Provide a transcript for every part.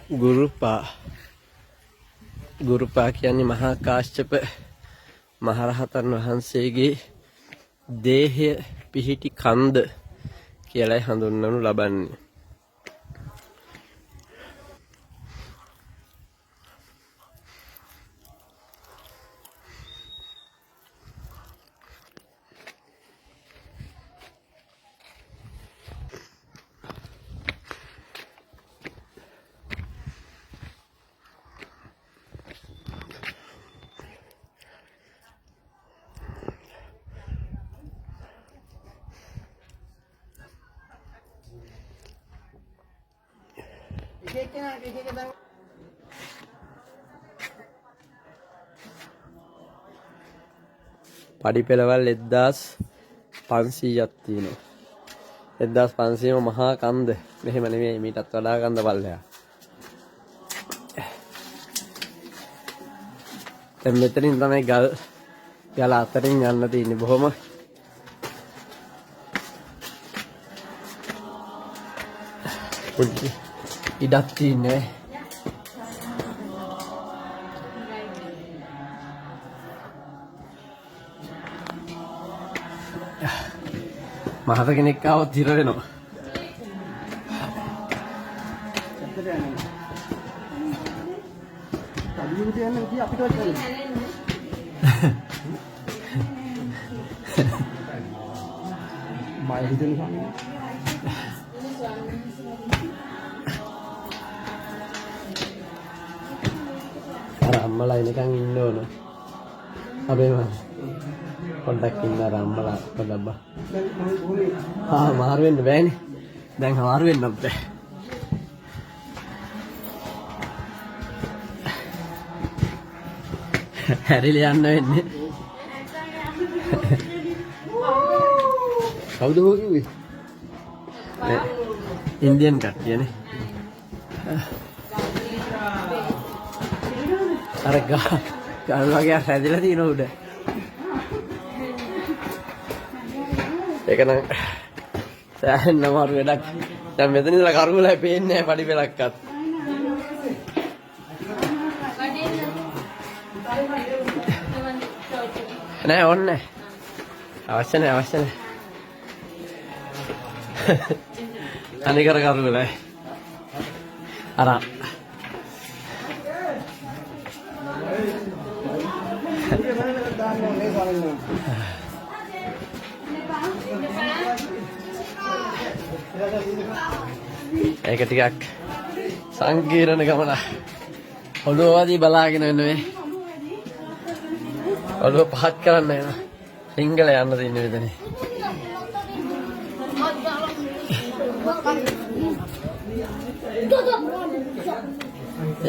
ගුරුපා කියන්නේ මහා කාශ්‍යප මහරහතන් වහන්සේගේ දේහය පිහිටි කන්ද කියලායි හඳුන්වනු ලබන්නේ. පඩිපෙළවල් 1500ක් තියෙනවා. 1500ම මහා කන්ද. මෙහෙම නෙමෙයි මීටත් වඩා කන්ද පල්ලෙහා. දැන් මෙතනින් තමයි ගල අතරින් යන්න තියෙන්නේ. බොහොම පොඩි ඉඩක් තියෙන්නේ. මහත කෙනෙක් ආවොත් හිර වෙනවා. අර අම්මලා එනකන් ඉන්න ඕන. අපේ මම පොඩ්ඩක් ඉන්න අර අම්මලා පොඩ්ඩක් බා. මාරු වෙන්න බෑනේ. දැන් මාරු වෙන්නත් බෑ. හැරිලා යන්න වෙන්නේ. කවුද ඔය කිව්වේ? ඉන්දියන් කට්ටියනේ. අර ගල් වගේ හැදලා තියෙන උඩ. ඒක නම් සෑහෙන අමාරු වැඩක්. දැන් මෙතන ඉඳලා කරුවලයි පේන්නේ නැහැ පඩිපෙලක්වත්. නෑ ඕනේ. අවශ්‍ය නැහැ. අනිකර කරුවලයි. අර ඒක ටිකක් සංකීර්ණ ගමන. ඔළුවදී බලාගෙන ඉන්නේ. ඔළුව පහත් කරන්න යන. සිංගල යන්න තියෙන විදිහනේ.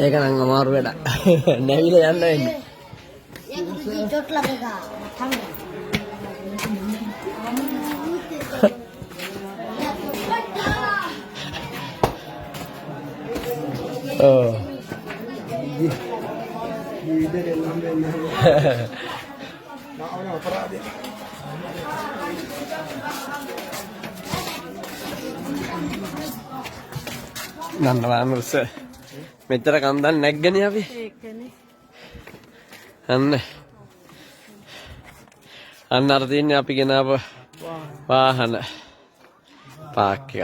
ඒක නම් අමාරු වැඩක්. නැවිලා යන්න වෙන්නේ. නන්නවාම උස මෙතර කන්දන් නැග්ගනේ අපි. අන්න අර තියන්නේ අපි ගෙනාව වාහන පාක් එක.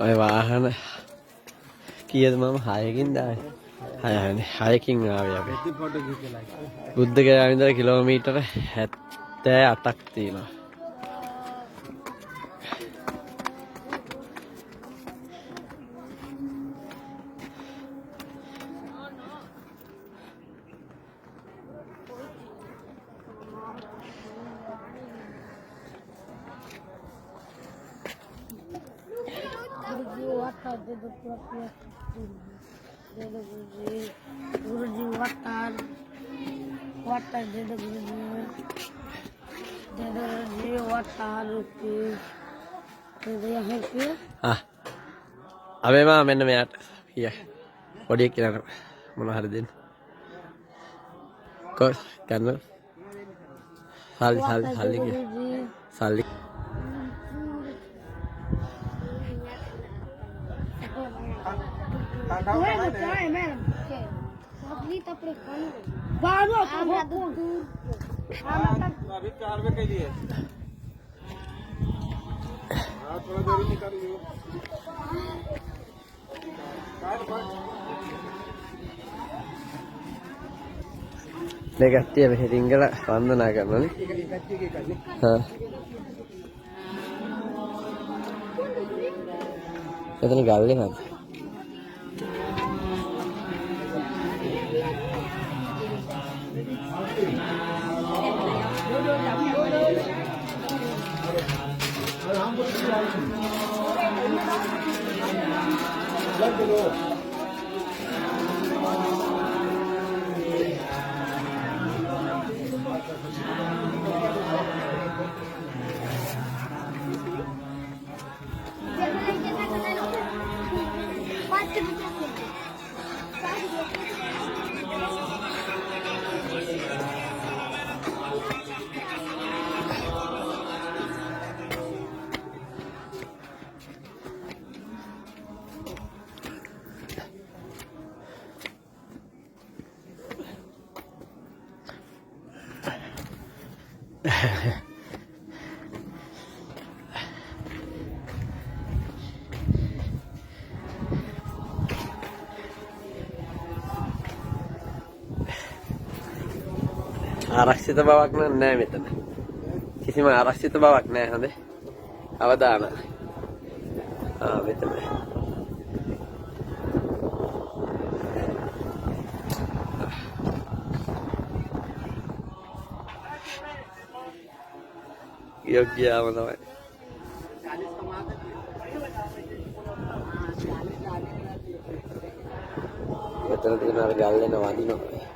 ඔය වාහන කීයද මම 6කින් දාන්නේ. 6කින් ආවේ අපි. බුද්ධ ගයාව ඉඳලා කිලෝමීටර 78ක් තියෙනවා. Guruji Watan Deda Guruji Watan අපේ මා මෙන්න මෙයාට පොඩියක් කියලා මොන හරි දෙන්න. කොස් ගන්න. සල්ලි. කට්ටිය මෙහෙ රිංගල වන්දනා කරනනේ. හා. එතන ගල්ලේ නැද්ද? ආරක්ෂිත බවක් නැහැ මෙතන. කිසිම ආරක්ෂිත බවක් නැහැ හොඳේ. අවදාන. මෙතන. යෝග්‍යම තමයි. මෙතන තියෙන අර ගල්ලෙන වදිනවා.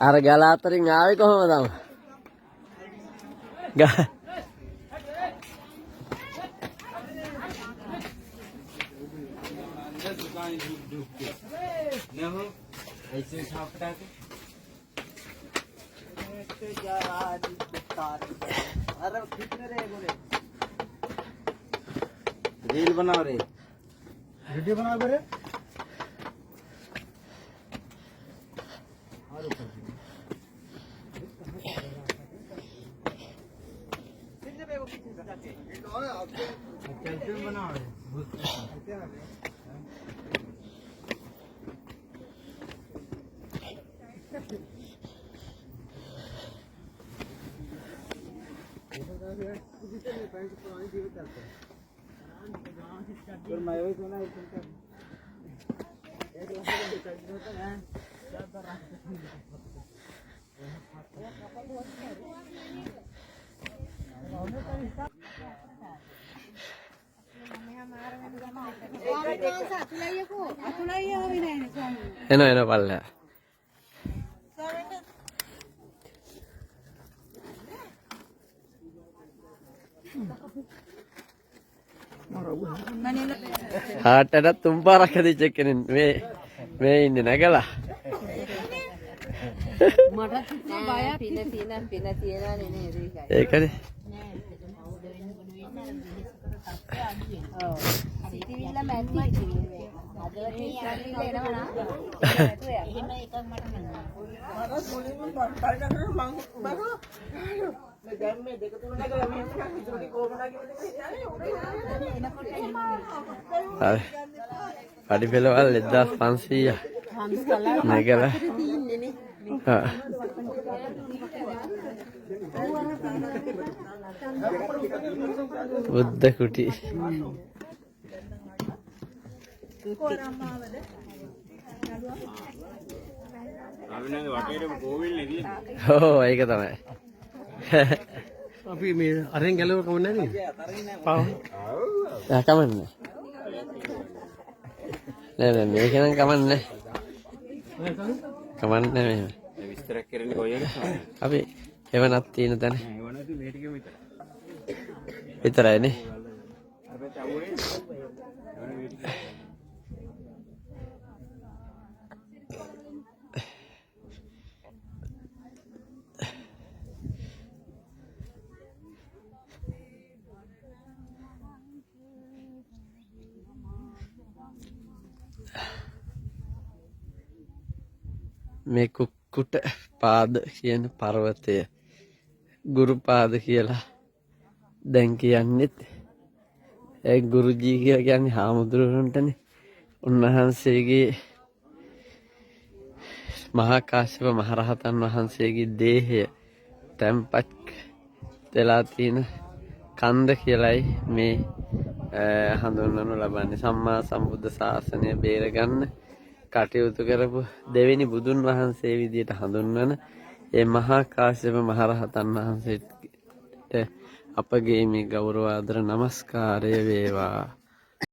අර ගල අතරින් ආවේ කොහොමද? रील बनाओ रे, वीडियो बनाओ रे। එන පල්ලෙහා හාටට තුන් පාරක් හදිච්ච එක්කෙනෙක් මේ ඉන්නේ නැගලා මට බය පින තියනවා නේ නේද ඒකනේ ඔව් සිතිවිල්ල මැටි අදවටි යන්නේ එනවා එහෙම එකක් මට නෑ මම මුලින්ම බලන්න මම දැන් මේ දෙක තුන නැගලා මෙහෙම ඉතින් කොහොමද හරි පඩි පෙළවල් 1500 නැගලා බුද්ධ කුටි ඔව් ඒක තමයි අපි මේ අරෙන් ගැලව කමන්නේ නේද? පාව. කමන්නේ. නෑ මේක නම් කමන්නේ. කමන්නේ මෙහෙම. විතරක් කරන්නේ කොහෙද? අපි එවනක් තියෙන තැන නෑ වුණාද මේ ටිකම විතරයි. විතරයිනේ. අපි තවුනේ. මේ කුක්කුට පාද කියන පර්වතය ගුරුපාද කියලා දැන් කියන්නෙත් ඒ ගුරුජී කියලා කියන්නේ හාමුදුරුවන්ටනේ. උන්වහන්සේගේ මහා කාශ්‍යප මහරහතන් වහන්සේගේ දේහය තැන්පත් වෙලා තියෙන කන්ද කියලයි මේ හඳුන්වනු ලබන්නේ. සම්මා සම්බුද්ධ ශාසනය බේරගන්න කටයුතු කරපු දෙවෙනි බුදුන් වහන්සේ විදියට හඳුන්වන ඒ මහා කාශ්‍යප මහරහතන් වහන්සේට අපගේ මේ ගෞරව ආදර නමස්කාරය වේවා.